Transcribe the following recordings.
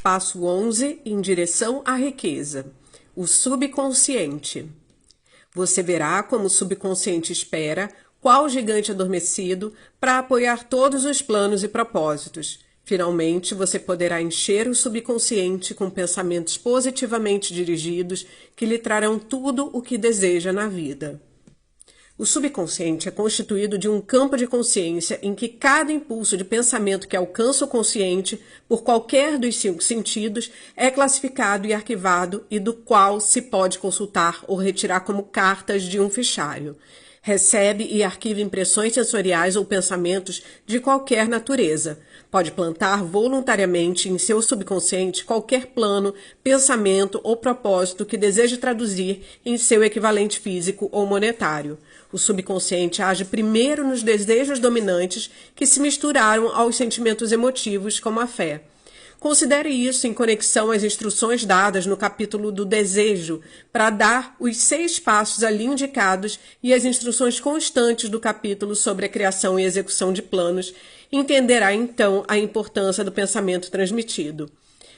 Passo 11, em direção à riqueza. O subconsciente. Você verá como o subconsciente espera, qual gigante adormecido, para apoiar todos os planos e propósitos. Finalmente, você poderá encher o subconsciente com pensamentos positivamente dirigidos que lhe trarão tudo o que deseja na vida. O subconsciente é constituído de um campo de consciência em que cada impulso de pensamento que alcança o consciente, por qualquer dos 5 sentidos, é classificado e arquivado e do qual se pode consultar ou retirar como cartas de um fichário. Recebe e arquiva impressões sensoriais ou pensamentos de qualquer natureza. Pode plantar voluntariamente em seu subconsciente qualquer plano, pensamento ou propósito que deseje traduzir em seu equivalente físico ou monetário. O subconsciente age primeiro nos desejos dominantes que se misturaram aos sentimentos emotivos, como a fé. Considere isso em conexão às instruções dadas no capítulo do desejo, para dar os 6 passos ali indicados e as instruções constantes do capítulo sobre a criação e execução de planos. Entenderá então a importância do pensamento transmitido.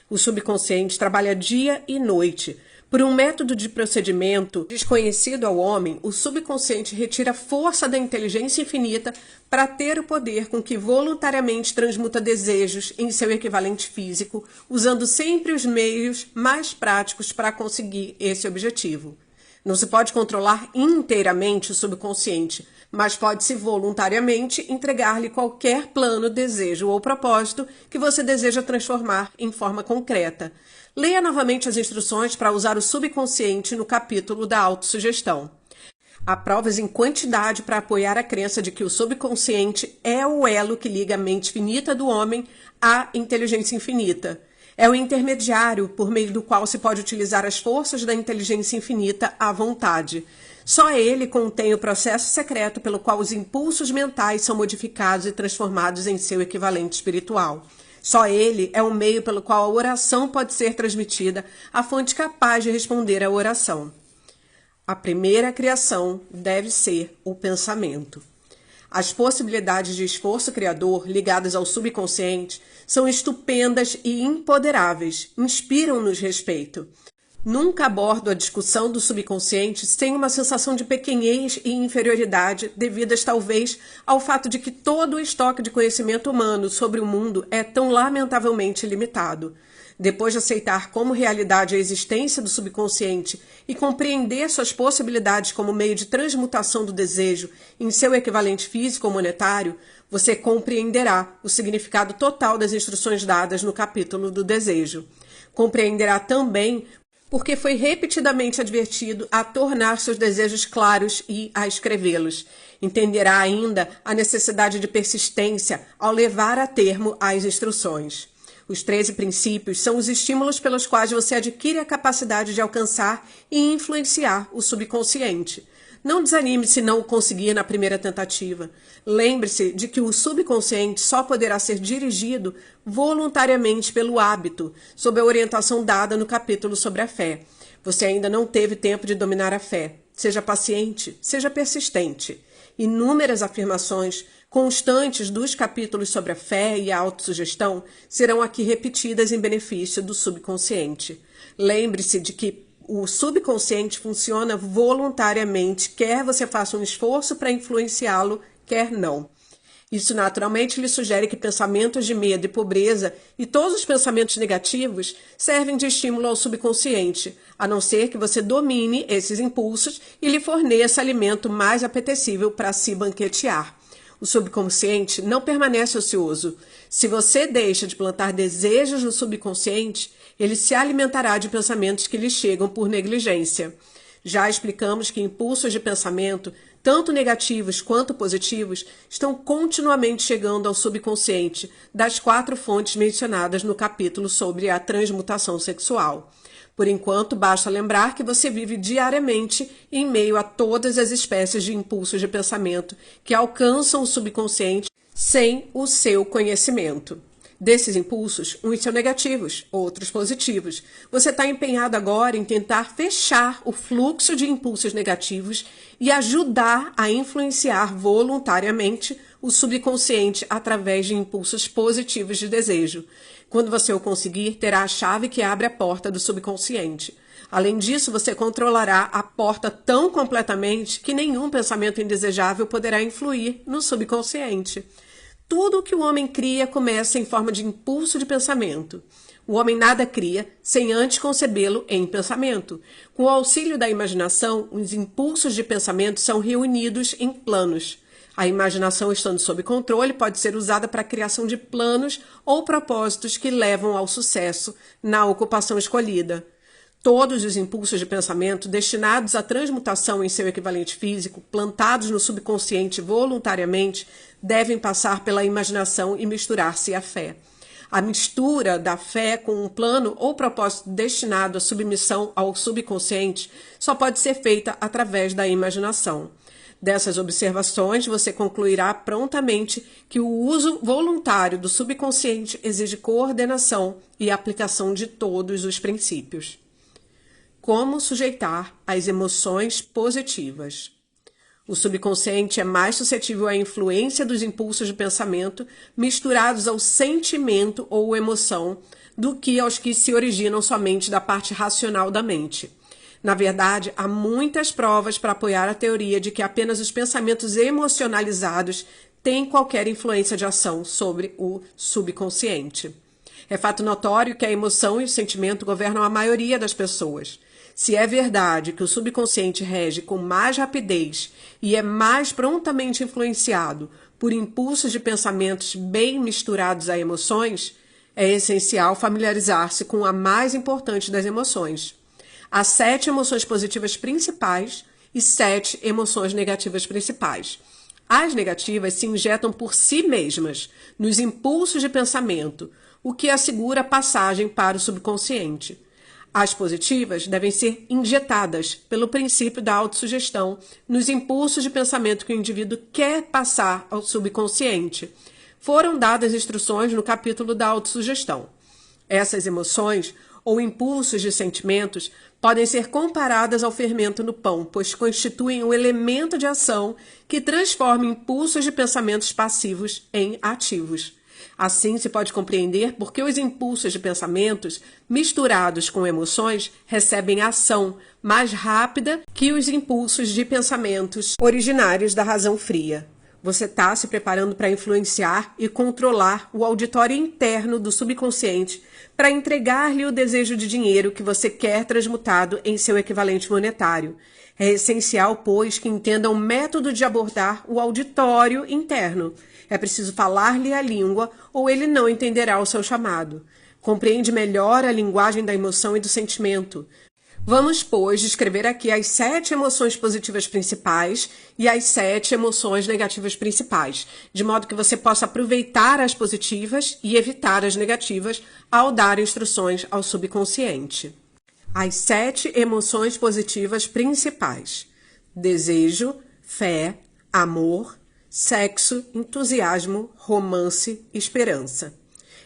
O subconsciente trabalha dia e noite. Por um método de procedimento desconhecido ao homem, o subconsciente retira a força da inteligência infinita para ter o poder com que voluntariamente transmuta desejos em seu equivalente físico, usando sempre os meios mais práticos para conseguir esse objetivo. Não se pode controlar inteiramente o subconsciente, mas pode-se voluntariamente entregar-lhe qualquer plano, desejo ou propósito que você deseja transformar em forma concreta. Leia novamente as instruções para usar o subconsciente no capítulo da autossugestão. Há provas em quantidade para apoiar a crença de que o subconsciente é o elo que liga a mente finita do homem à inteligência infinita. É o intermediário por meio do qual se pode utilizar as forças da inteligência infinita à vontade. Só ele contém o processo secreto pelo qual os impulsos mentais são modificados e transformados em seu equivalente espiritual. Só ele é o meio pelo qual a oração pode ser transmitida, a fonte capaz de responder à oração. A primeira criação deve ser o pensamento. As possibilidades de esforço criador ligadas ao subconsciente são estupendas e empoderáveis, inspiram-nos respeito. Nunca abordo a discussão do subconsciente sem uma sensação de pequenez e inferioridade devidas talvez ao fato de que todo o estoque de conhecimento humano sobre o mundo é tão lamentavelmente limitado. Depois de aceitar como realidade a existência do subconsciente e compreender suas possibilidades como meio de transmutação do desejo em seu equivalente físico ou monetário, você compreenderá o significado total das instruções dadas no capítulo do desejo. Compreenderá também porque foi repetidamente advertido a tornar seus desejos claros e a escrevê-los. Entenderá ainda a necessidade de persistência ao levar a termo as instruções. Os 13 princípios são os estímulos pelos quais você adquire a capacidade de alcançar e influenciar o subconsciente. Não desanime se não o conseguir na primeira tentativa. Lembre-se de que o subconsciente só poderá ser dirigido voluntariamente pelo hábito, sob a orientação dada no capítulo sobre a fé. Você ainda não teve tempo de dominar a fé. Seja paciente, seja persistente. Inúmeras afirmações constantes dos capítulos sobre a fé e a autossugestão serão aqui repetidas em benefício do subconsciente. Lembre-se de que o subconsciente funciona voluntariamente, quer você faça um esforço para influenciá-lo, quer não. Isso naturalmente lhe sugere que pensamentos de medo e pobreza e todos os pensamentos negativos servem de estímulo ao subconsciente, a não ser que você domine esses impulsos e lhe forneça alimento mais apetecível para se banquetear. O subconsciente não permanece ocioso. Se você deixa de plantar desejos no subconsciente, ele se alimentará de pensamentos que lhe chegam por negligência. Já explicamos que impulsos de pensamento, tanto negativos quanto positivos, estão continuamente chegando ao subconsciente das 4 fontes mencionadas no capítulo sobre a transmutação sexual. Por enquanto, basta lembrar que você vive diariamente em meio a todas as espécies de impulsos de pensamento que alcançam o subconsciente sem o seu conhecimento. Desses impulsos, uns são negativos, outros positivos. Você está empenhado agora em tentar fechar o fluxo de impulsos negativos e ajudar a influenciar voluntariamente o subconsciente através de impulsos positivos de desejo. Quando você o conseguir, terá a chave que abre a porta do subconsciente. Além disso, você controlará a porta tão completamente que nenhum pensamento indesejável poderá influir no subconsciente. Tudo o que o homem cria começa em forma de impulso de pensamento. O homem nada cria sem antes concebê-lo em pensamento. Com o auxílio da imaginação, os impulsos de pensamento são reunidos em planos. A imaginação, estando sob controle, pode ser usada para a criação de planos ou propósitos que levam ao sucesso na ocupação escolhida. Todos os impulsos de pensamento destinados à transmutação em seu equivalente físico, plantados no subconsciente voluntariamente, devem passar pela imaginação e misturar-se à fé. A mistura da fé com um plano ou propósito destinado à submissão ao subconsciente só pode ser feita através da imaginação. Dessas observações, você concluirá prontamente que o uso voluntário do subconsciente exige coordenação e aplicação de todos os princípios. Como sujeitar as emoções positivas? O subconsciente é mais suscetível à influência dos impulsos de pensamento misturados ao sentimento ou emoção do que aos que se originam somente da parte racional da mente. Na verdade, há muitas provas para apoiar a teoria de que apenas os pensamentos emocionalizados têm qualquer influência de ação sobre o subconsciente. É fato notório que a emoção e o sentimento governam a maioria das pessoas. Se é verdade que o subconsciente rege com mais rapidez e é mais prontamente influenciado por impulsos de pensamentos bem misturados a emoções, é essencial familiarizar-se com a mais importante das emoções. Há 7 emoções positivas principais e 7 emoções negativas principais. As negativas se injetam por si mesmas nos impulsos de pensamento, o que assegura a passagem para o subconsciente. As positivas devem ser injetadas pelo princípio da autossugestão nos impulsos de pensamento que o indivíduo quer passar ao subconsciente. Foram dadas instruções no capítulo da autossugestão. Essas emoções ou impulsos de sentimentos podem ser comparadas ao fermento no pão, pois constituem um elemento de ação que transforma impulsos de pensamentos passivos em ativos. Assim, se pode compreender por que os impulsos de pensamentos, misturados com emoções, recebem ação mais rápida que os impulsos de pensamentos originários da razão fria. Você está se preparando para influenciar e controlar o auditório interno do subconsciente para entregar-lhe o desejo de dinheiro que você quer transmutado em seu equivalente monetário. É essencial, pois, que entenda um método de abordar o auditório interno. É preciso falar-lhe a língua ou ele não entenderá o seu chamado. Compreende melhor a linguagem da emoção e do sentimento. Vamos, pois, descrever aqui as 7 emoções positivas principais e as 7 emoções negativas principais, de modo que você possa aproveitar as positivas e evitar as negativas ao dar instruções ao subconsciente. As 7 emoções positivas principais: desejo, fé, amor, sexo, entusiasmo, romance, esperança.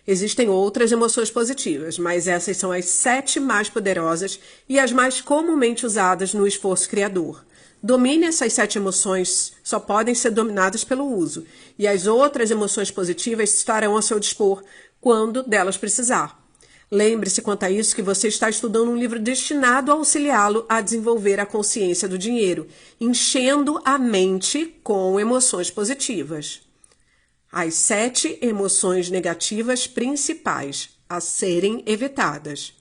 Existem outras emoções positivas, mas essas são as 7 mais poderosas e as mais comumente usadas no esforço criador. Domine essas 7 emoções, só podem ser dominadas pelo uso, e as outras emoções positivas estarão a seu dispor quando delas precisar. Lembre-se quanto a isso que você está estudando um livro destinado a auxiliá-lo a desenvolver a consciência do dinheiro, enchendo a mente com emoções positivas. As 7 emoções negativas principais a serem evitadas: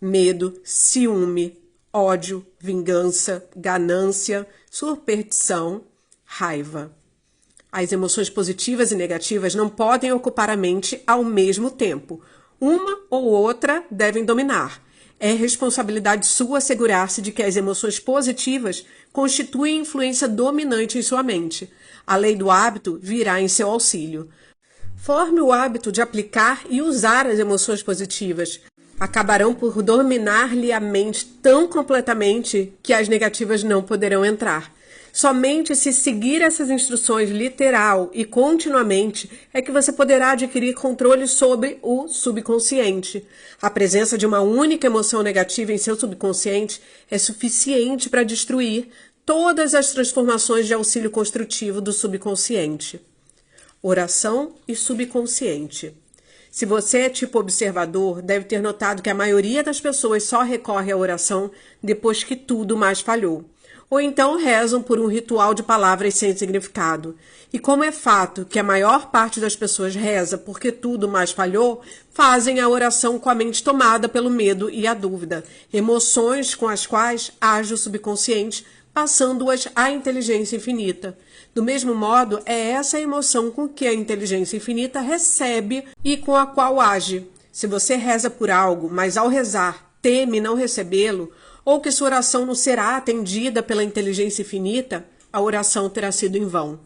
medo, ciúme, ódio, vingança, ganância, superstição, raiva. As emoções positivas e negativas não podem ocupar a mente ao mesmo tempo. Uma ou outra devem dominar. É responsabilidade sua assegurar-se de que as emoções positivas constituem influência dominante em sua mente. A lei do hábito virá em seu auxílio. Forme o hábito de aplicar e usar as emoções positivas. Acabarão por dominar-lhe a mente tão completamente que as negativas não poderão entrar. Somente se seguir essas instruções literal e continuamente é que você poderá adquirir controle sobre o subconsciente. A presença de uma única emoção negativa em seu subconsciente é suficiente para destruir todas as transformações de auxílio construtivo do subconsciente. oração e subconsciente. Se você é tipo observador, deve ter notado que a maioria das pessoas só recorre à oração depois que tudo mais falhou. Ou então rezam por um ritual de palavras sem significado. E como é fato que a maior parte das pessoas reza porque tudo mais falhou, fazem a oração com a mente tomada pelo medo e a dúvida, emoções com as quais age o subconsciente, passando-as à inteligência infinita. Do mesmo modo, é essa emoção com que a inteligência infinita recebe e com a qual age. Se você reza por algo, mas ao rezar teme não recebê-lo, ou que sua oração não será atendida pela inteligência infinita, a oração terá sido em vão.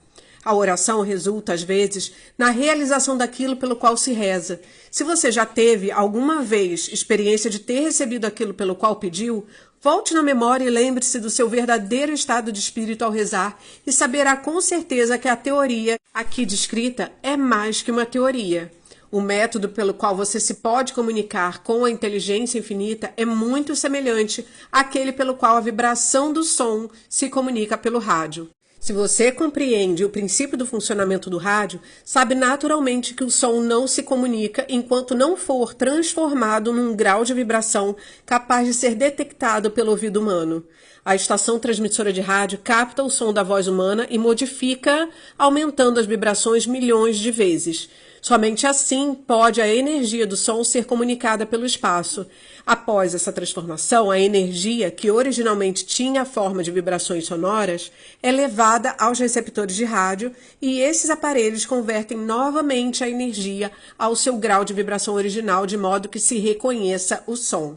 A oração resulta, às vezes, na realização daquilo pelo qual se reza. Se você já teve alguma vez experiência de ter recebido aquilo pelo qual pediu, volte na memória e lembre-se do seu verdadeiro estado de espírito ao rezar e saberá com certeza que a teoria aqui descrita é mais que uma teoria. O método pelo qual você se pode comunicar com a inteligência infinita é muito semelhante àquele pelo qual a vibração do som se comunica pelo rádio. Se você compreende o princípio do funcionamento do rádio, sabe naturalmente que o som não se comunica enquanto não for transformado num grau de vibração capaz de ser detectado pelo ouvido humano. A estação transmissora de rádio capta o som da voz humana e modifica, aumentando as vibrações milhões de vezes. Somente assim pode a energia do som ser comunicada pelo espaço. Após essa transformação, a energia, que originalmente tinha a forma de vibrações sonoras, é levada aos receptores de rádio e esses aparelhos convertem novamente a energia ao seu grau de vibração original, de modo que se reconheça o som.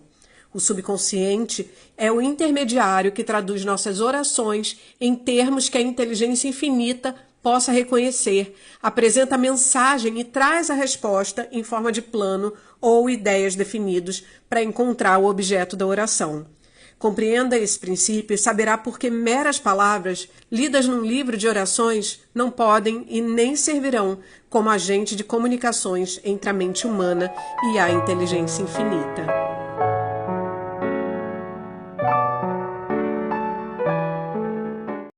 O subconsciente é o intermediário que traduz nossas orações em termos que a inteligência infinita possa reconhecer, apresenta a mensagem e traz a resposta em forma de plano ou ideias definidos para encontrar o objeto da oração. Compreenda esse princípio e saberá por que meras palavras, lidas num livro de orações, não podem e nem servirão como agente de comunicações entre a mente humana e a inteligência infinita.